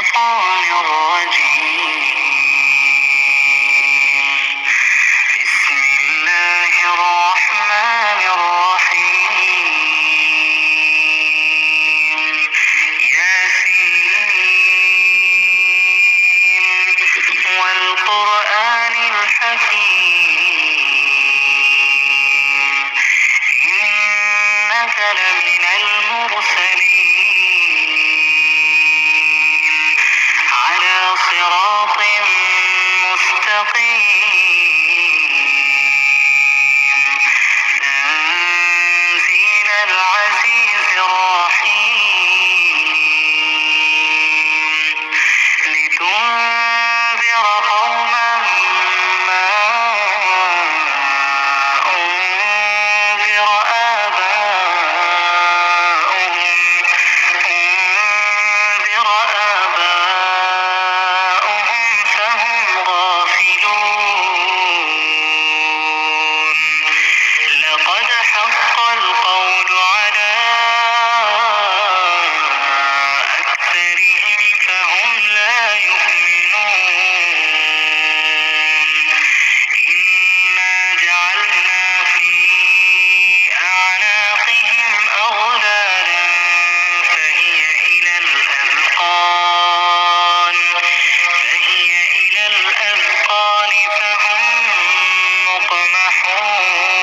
الشيطان الرجيم. بسم الله الرحمن الرحيم. ياسين والقرآن الحكيم إنك لمن المرسلين على صراط مستقيم تنزيل العزيز الرحيم لتنذر قوما ما أنذر آباؤهم فهم غافلون. لقد حق القول على أكثرهم فهم لا يؤمنون. إنا جعلنا في أعناقهم أغلالا فهي إلى الأذقان فهم مقمحون.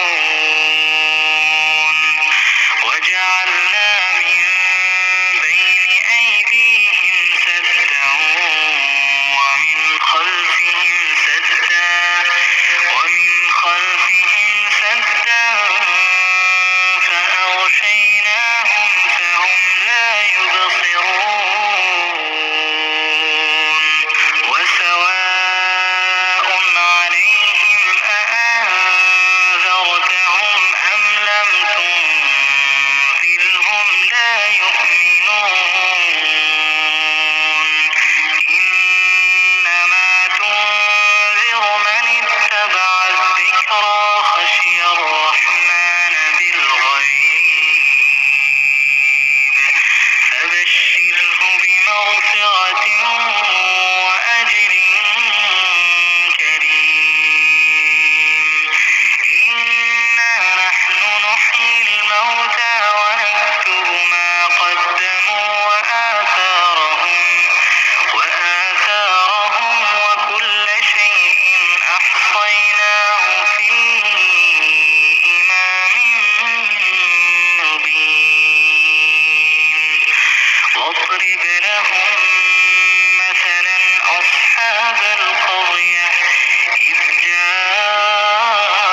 وجعلنا من بين أيديهم سدا ومن خلفهم سدا فأغشيناهم فهم لا يبصرون. وسواء عليهم أأنذرتهم أم لم تنذرهم لا يؤمنون. إنما تنذر من اتبع الذكر خشي الرحمن بالغيب فبشره بمغفرة وأجر كريم. إنا نحن نحيي الموتى ونكتب ما قدموا وآثارهم وكل شيء أحصيناه في إمام مبين. واضرب لهم مثلا أصحاب القرية إذ جاءها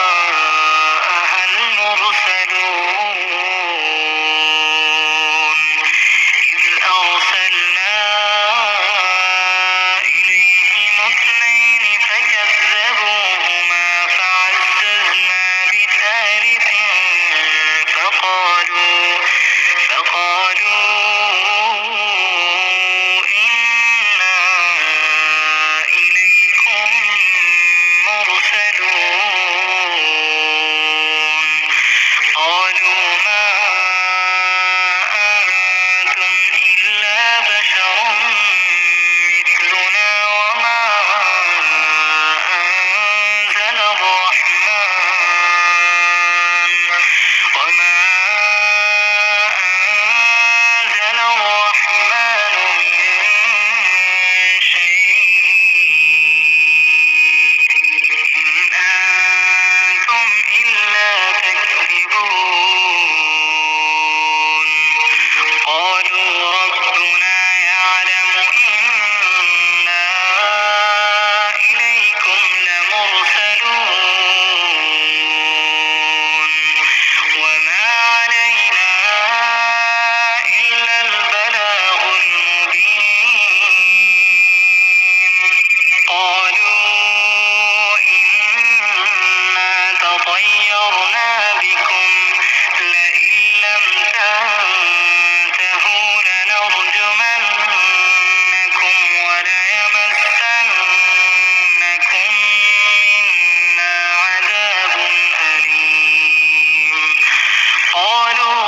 المرسلون إذ أرسلنا إليهم اثنين فكذبوهما فعززنا بثالث فقالوا إنا إليكم مرسلون. قالوا ما أنتم إلا بشر مثلنا وما أنزل الرحمن من شيء إن أنتم إلا تكذبون. قالوا ربنا يعلم إنا إليكم لمرسلون وما علينا إلا البلاغ المبين. قالوا إنا تطيرنا بكم لئن لم تنتهوا لنرجمنكم وليمسنكم منا عذاب أليم. قالوا